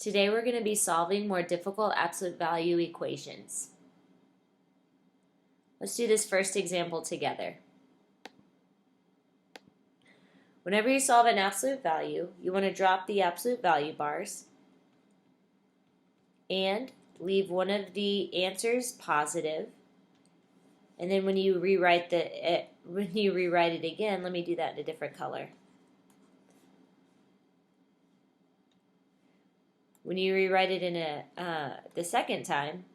Today we're going to be solving more difficult absolute value equations. Let's do this first example together. Whenever you solve an absolute value, you want to drop the absolute value bars and leave one of the answers positive. And then when you rewrite it again, let me do that in a different color. When you rewrite it in the second time,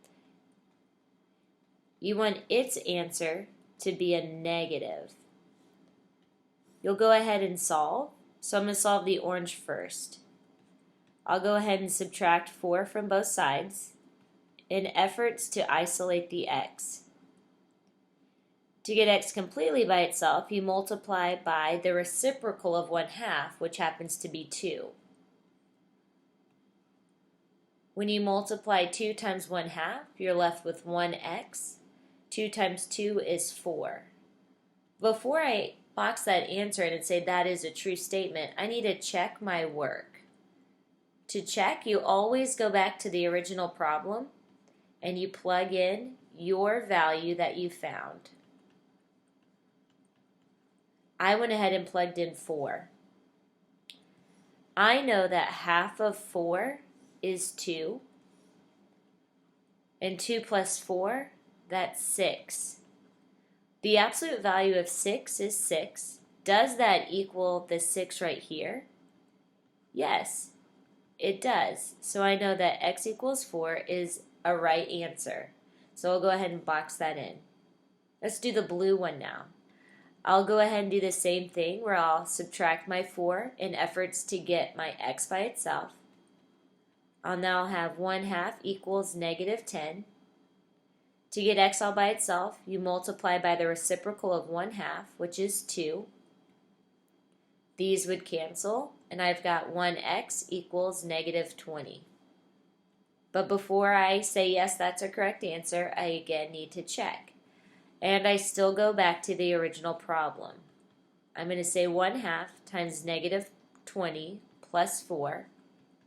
you want its answer to be a negative. You'll go ahead and solve. So I'm going to solve the orange first. I'll go ahead and subtract 4 from both sides in efforts to isolate the x. To get x completely by itself, you multiply by the reciprocal of 1/2, which happens to be 2. When you multiply 2 times 1/2, you're left with 1x. 2 times 2 is 4. Before I box that answer in and say that is a true statement, I need to check my work. To check, you always go back to the original problem and you plug in your value that you found. I went ahead and plugged in 4. I know that half of 4 is 2, and 2 plus 4, that's 6. The absolute value of 6 is 6. Does that equal the 6 right here? Yes, it does. So I know that x equals 4 is a right answer. So I'll go ahead and box that in. Let's do the blue one now. I'll go ahead and do the same thing where I'll subtract my 4 in efforts to get my x by itself. I'll now have 1/2 equals negative 10. To get x all by itself, you multiply by the reciprocal of 1/2, which is 2. These would cancel, and I've got 1x equals negative 20. But before I say yes, that's a correct answer, I again need to check. And I still go back to the original problem. I'm going to say 1/2 times negative 20 plus 4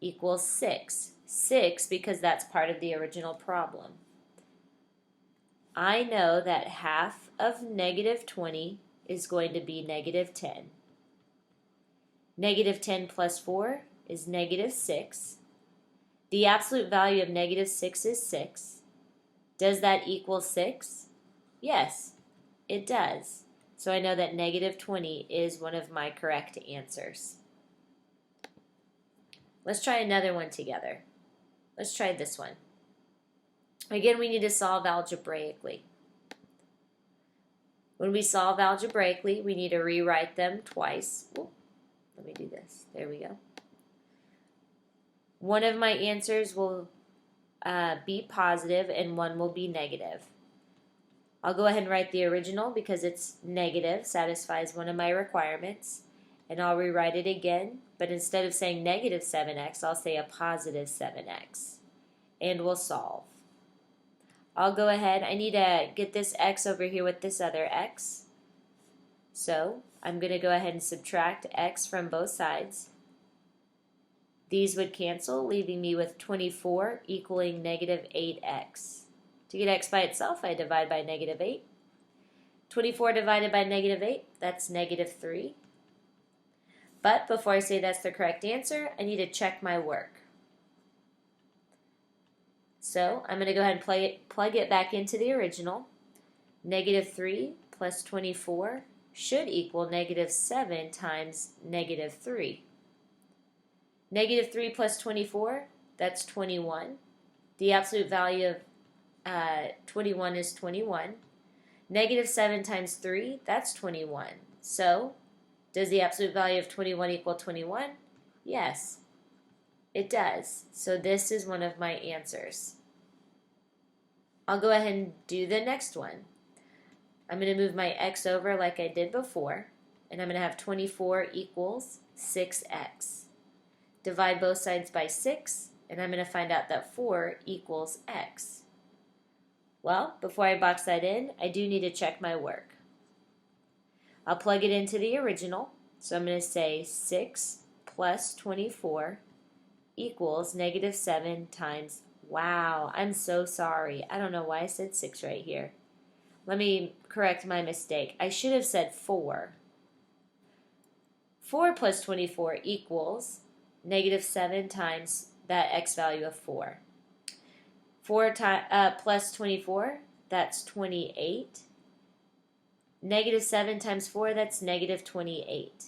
equals 6. 6 because that's part of the original problem. I know that half of negative 20 is going to be negative 10. Negative 10 plus 4 is negative 6. The absolute value of negative 6 is 6. Does that equal 6? Yes, it does. So I know that negative 20 is one of my correct answers. Let's try another one together. Let's try this one. Again, we need to solve algebraically. When we solve algebraically, we need to rewrite them twice. Ooh, let me do this. There we go. One of my answers will be positive and one will be negative. I'll go ahead and write the original because it's negative, satisfies one of my requirements, and I'll rewrite it again, but instead of saying negative 7x, I'll say a positive 7x, and we'll solve. I'll go ahead, I need to get this x over here with this other x, so I'm going to go ahead and subtract x from both sides. These would cancel, leaving me with 24 equaling negative 8x. To get x by itself, I divide by negative 8. 24 divided by negative 8, that's negative 3. But before I say that's the correct answer, I need to check my work. So I'm going to go ahead and plug it back into the original. Negative 3 plus 24 should equal negative 7 times negative 3. Negative 3 plus 24, that's 21. The absolute value of 21 is 21. Negative 7 times 3, that's 21. So, does the absolute value of 21 equal 21? Yes, it does. So this is one of my answers. I'll go ahead and do the next one. I'm going to move my x over like I did before, and I'm going to have 24 equals 6x. Divide both sides by 6, and I'm going to find out that 4 equals x. Well, before I box that in, I do need to check my work. I'll plug it into the original, so I'm going to say 6 plus 24 equals negative 7 times, wow, I'm so sorry. I don't know why I said 6 right here. Let me correct my mistake. I should have said 4. 4 plus 24 equals negative 7 times that x value of 4. 4 plus 24, that's 28. Negative 7 times 4, that's negative 28.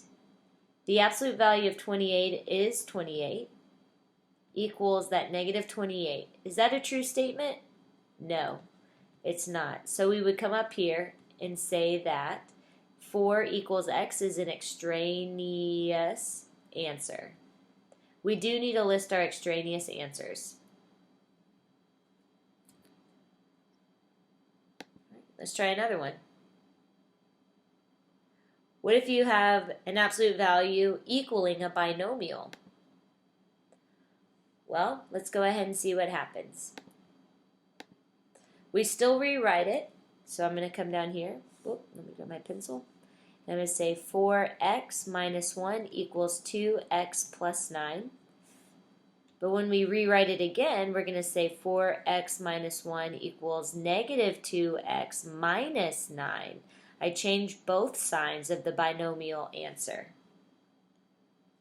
The absolute value of 28 is 28, equals that negative 28. Is that a true statement? No, it's not. So we would come up here and say that 4 equals x is an extraneous answer. We do need to list our extraneous answers. Let's try another one. What if you have an absolute value equaling a binomial? Well, let's go ahead and see what happens. We still rewrite it, so I'm going to come down here. Oop, let me grab my pencil. I'm going to say 4x minus 1 equals 2x plus 9. But when we rewrite it again, we're going to say 4x minus 1 equals negative 2x minus 9. I changed both signs of the binomial answer.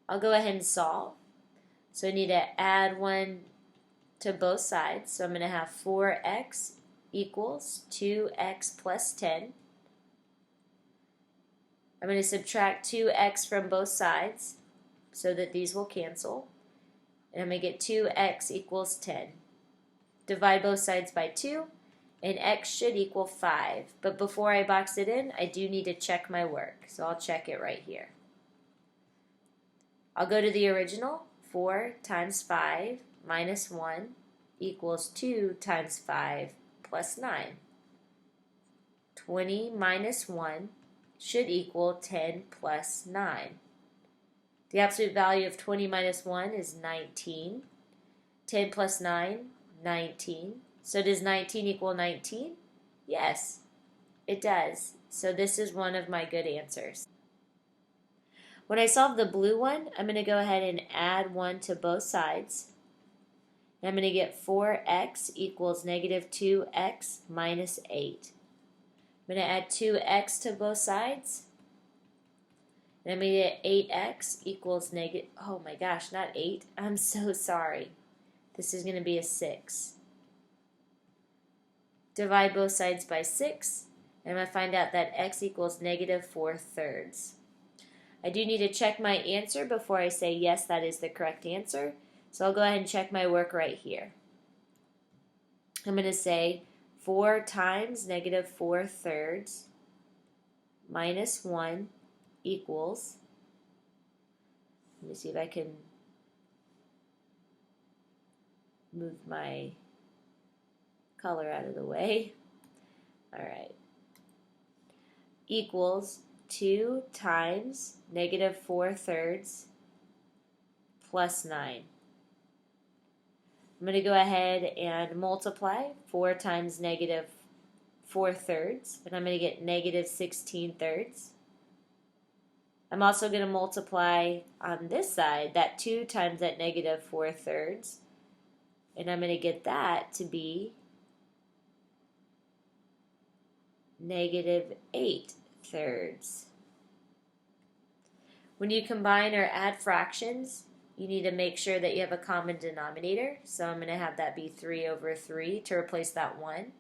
I'll go ahead and solve. So I need to add 1 to both sides. So I'm going to have 4x equals 2x plus 10. I'm going to subtract 2x from both sides so that these will cancel. And I'm going to get 2x equals 10. Divide both sides by 2. And x should equal 5. But before I box it in, I do need to check my work. So I'll check it right here. I'll go to the original. 4 times 5 minus 1 equals 2 times 5 plus 9. 20 minus 1 should equal 10 plus 9. The absolute value of 20 minus 1 is 19. 10 plus 9, 19. So does 19 equal 19? Yes, it does. So this is one of my good answers. When I solve the blue one, I'm going to go ahead and add 1 to both sides. And I'm going to get 4x equals negative 2x minus 8. I'm going to add 2x to both sides. And I'm going to get 8x equals negative, oh my gosh, not 8. I'm so sorry. This is going to be a 6. Divide both sides by 6, and I'm going to find out that x equals negative 4/3. I do need to check my answer before I say yes, that is the correct answer. So I'll go ahead and check my work right here. I'm going to say 4 times negative 4/3 minus 1 equals, let me see if I can move my color out of the way. Alright. Equals 2 times negative 4/3 plus 9. I'm going to go ahead and multiply 4 times negative 4/3, and I'm going to get negative 16/3. I'm also going to multiply on this side that 2 times that negative 4/3, and I'm going to get that to be negative 8/3. When you combine or add fractions, you need to make sure that you have a common denominator. So I'm going to have that be 3/3 to replace that 1.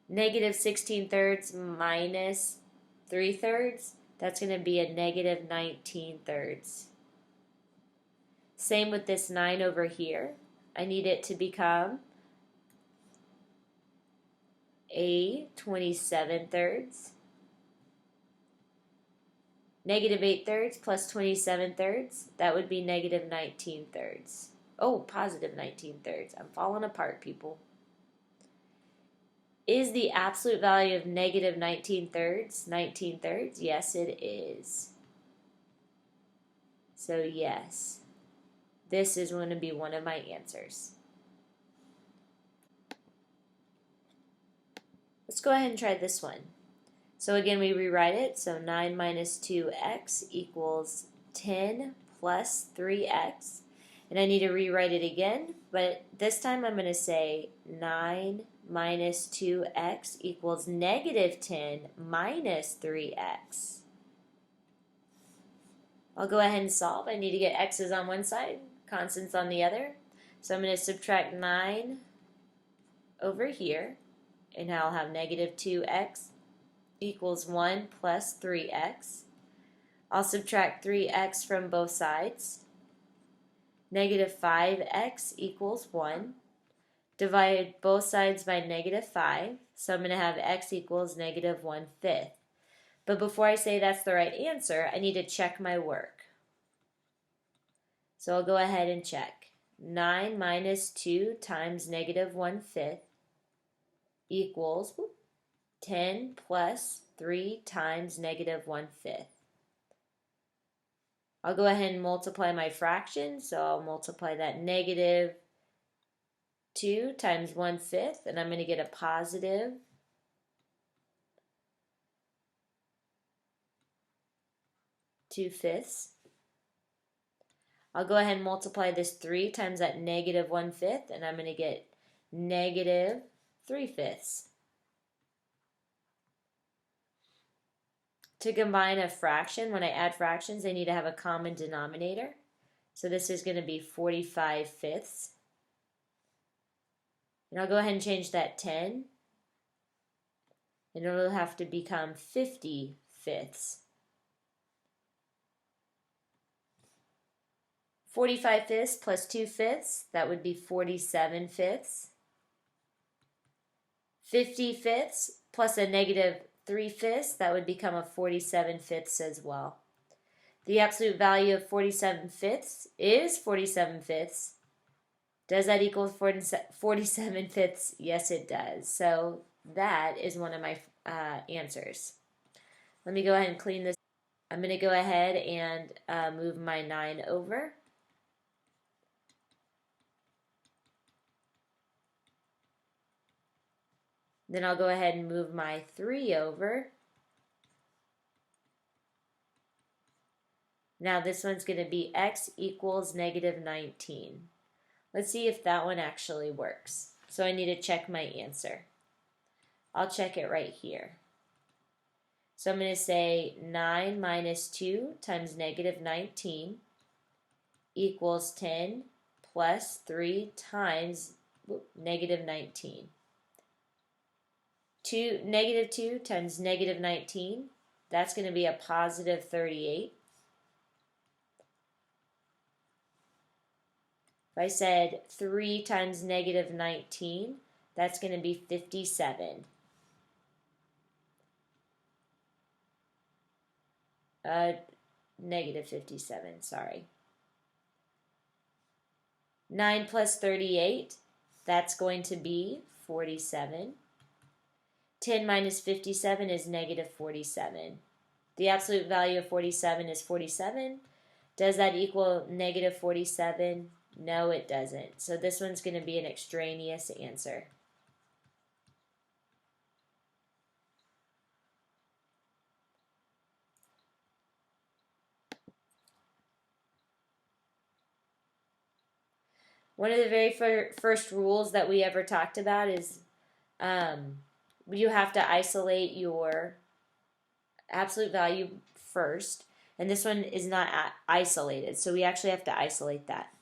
Negative 16/3 minus 3/3, that's going to be a negative 19/3. Same with this 9 over here. I need it to become a 27/3. Negative 8/3 plus 27/3, that would be negative 19/3. Oh, positive 19/3. I'm falling apart, people. Is the absolute value of negative 19/3 19/3? Yes, it is. So yes, this is going to be one of my answers. Let's go ahead and try this one. So again, we rewrite it. So 9 minus 2x equals 10 plus 3x. And I need to rewrite it again, but this time I'm going to say 9 minus 2x equals negative 10 minus 3x. I'll go ahead and solve. I need to get x's on one side, constants on the other. So I'm going to subtract 9 over here, and I'll have negative 2x equals 1 plus 3x. I'll subtract 3x from both sides. Negative 5x equals 1. Divide both sides by negative 5, so I'm going to have x equals negative 1/5. But before I say that's the right answer, I need to check my work. So I'll go ahead and check. 9 minus 2 times negative 1/5 equals 10 plus 3 times negative 1/5. I'll go ahead and multiply my fraction, so I'll multiply that negative 2 times 1/5, and I'm going to get a positive 2/5. I'll go ahead and multiply this 3 times that negative 1/5, and I'm going to get negative 3/5. To combine a fraction, when I add fractions, they need to have a common denominator. So this is going to be 45/5. And I'll go ahead and change that 10. And it'll have to become 50/5. 45/5 plus 2/5, that would be 47/5. 50/5 plus a negative 3/5, that would become a 47/5 as well. The absolute value of 47/5 is 47/5. Does that equal 47/5? Yes, it does. So that is one of my answers. Let me go ahead and clean this. I'm going to go ahead and move my 9 over. Then I'll go ahead and move my 3 over. Now this one's going to be x equals negative 19. Let's see if that one actually works. So I need to check my answer. I'll check it right here. So I'm going to say 9 minus 2 times negative 19 equals 10 plus 3 times negative 19. Negative 2 times negative 19, that's going to be a positive 38. If I said 3 times negative 19, that's going to be 57. Negative 57, sorry. 9 plus 38, that's going to be 47. 10 minus 57 is negative 47. The absolute value of 47 is 47. Does that equal negative 47? No, it doesn't. So this one's going to be an extraneous answer. One of the very first rules that we ever talked about is you have to isolate your absolute value first, and this one is not isolated, so we actually have to isolate that.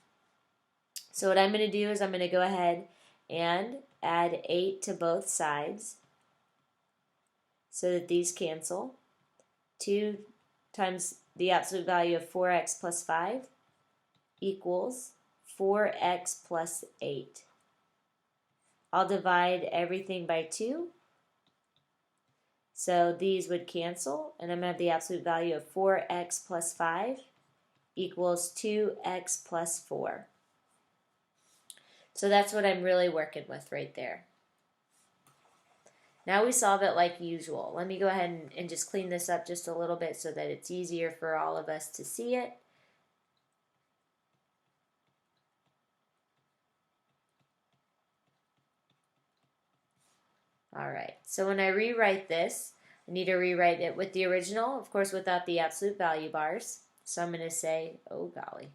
So what I'm going to do is I'm going to go ahead and add 8 to both sides so that these cancel. 2 times the absolute value of 4x plus 5 equals 4x plus 8. I'll divide everything by 2. So these would cancel, and I'm going to have the absolute value of 4x plus 5 equals 2x plus 4. So that's what I'm really working with right there. Now we solve it like usual. Let me go ahead and just clean this up just a little bit so that it's easier for all of us to see it. Alright, so when I rewrite this, I need to rewrite it with the original, of course without the absolute value bars. So I'm going to say, oh golly,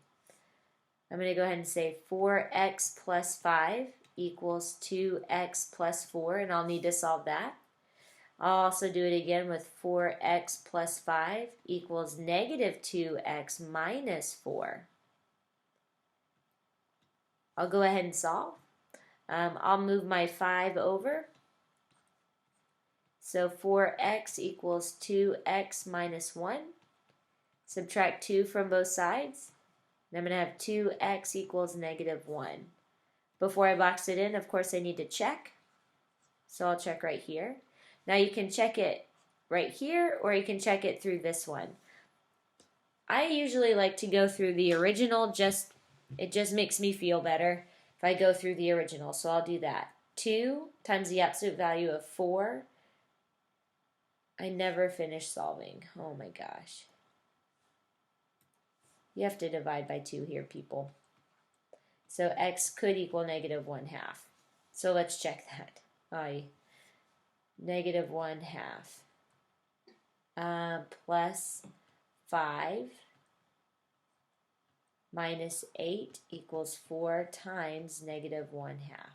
I'm going to go ahead and say 4x plus 5 equals 2x plus 4, and I'll need to solve that. I'll also do it again with 4x plus 5 equals negative 2x minus 4. I'll go ahead and solve. I'll move my 5 over. So 4x equals 2x minus 1. Subtract 2 from both sides. And I'm going to have 2x equals negative 1. Before I box it in, of course, I need to check. So I'll check right here. Now you can check it right here, or you can check it through this one. I usually like to go through the original, it just makes me feel better if I go through the original. So I'll do that. 2 times the absolute value of 4. I never finish solving. Oh my gosh. You have to divide by 2 here, people. So x could equal negative 1/2. So let's check that. Negative 1/2 plus 5 minus 8 equals 4 times negative 1/2.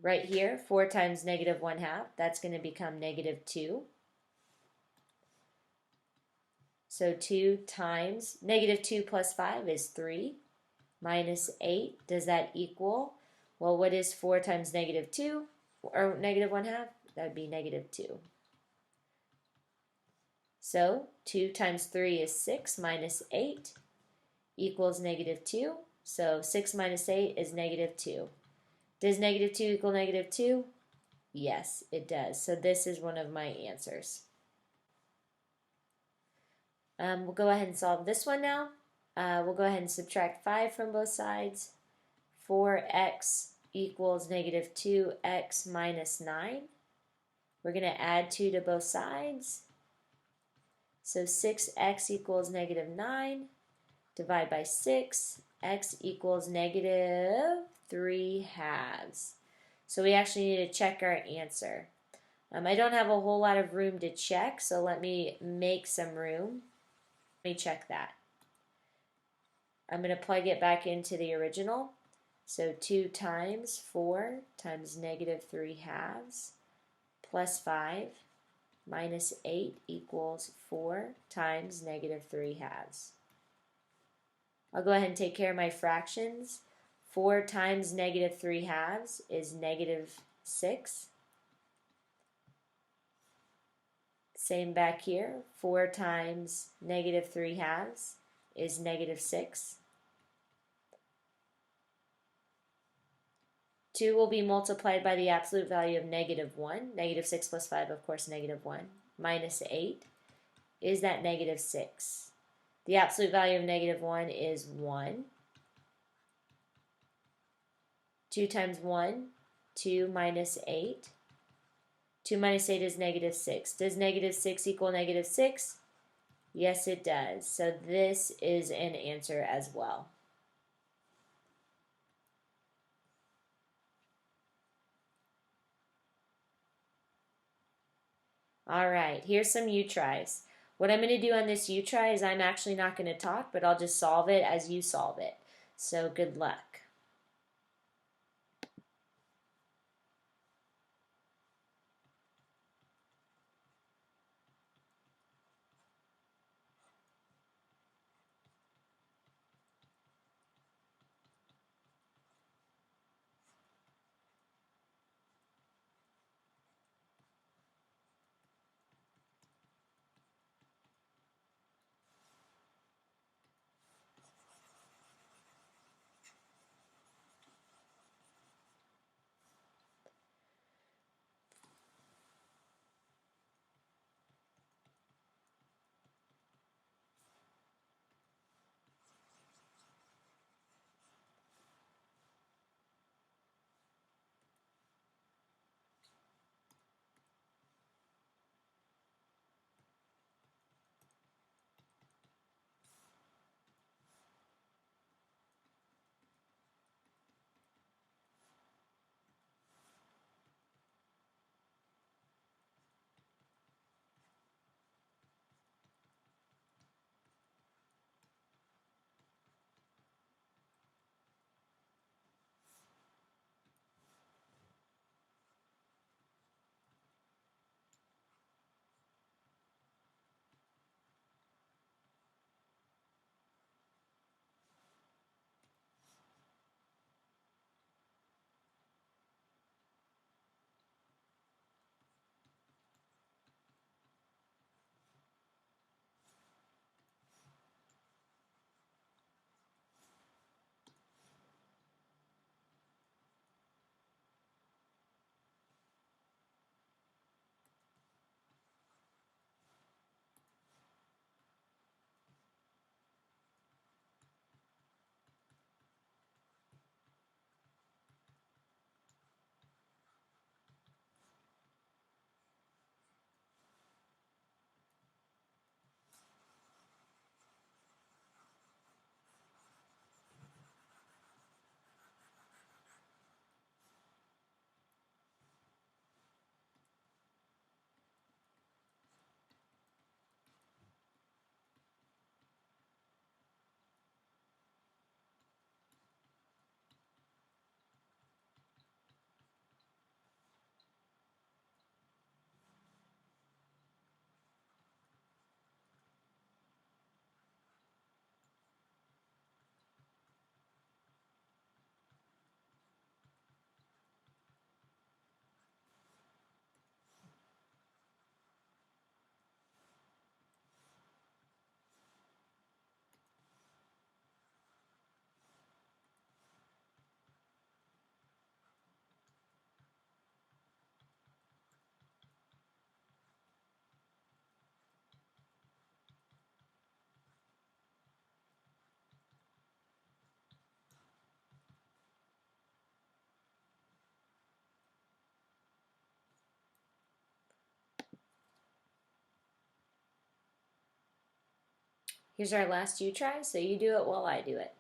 Right here, 4 times negative 1/2, that's going to become negative 2. So 2 times negative 2 plus 5 is 3 minus 8. Does that equal? Well, what is 4 times negative 2 or negative 1/2? That would be negative 2. So 2 times 3 is 6 minus 8 equals negative 2. So 6 minus 8 is negative 2. Does negative 2 equal negative 2? Yes, it does. So this is one of my answers. We'll go ahead and solve this one now. We'll go ahead and subtract 5 from both sides. 4x equals negative 2x minus 9. We're going to add 2 to both sides. So 6x equals negative 9. Divide by 6. X equals negative 3/2. So we actually need to check our answer. I don't have a whole lot of room to check, so let me make some room. Let me check that. I'm going to plug it back into the original. So 2 times 4 times negative 3/2 plus 5 minus 8 equals 4 times negative 3/2. I'll go ahead and take care of my fractions. 4 times negative 3/2 is negative 6. Same back here. 4 times negative 3/2 is negative 6. 2 will be multiplied by the absolute value of negative 1. Negative 6 plus 5, of course, negative 1. Minus 8 is that negative 6. The absolute value of negative 1 is 1. 2 times 1, 2 minus 8. 2 minus 8 is negative 6. Does negative 6 equal negative 6? Yes, it does. So this is an answer as well. All right, here's some U-tries. What I'm going to do on this U-try is I'm actually not going to talk, but I'll just solve it as you solve it. So good luck. Here's our last U try, so you do it while I do it.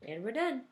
And we're done.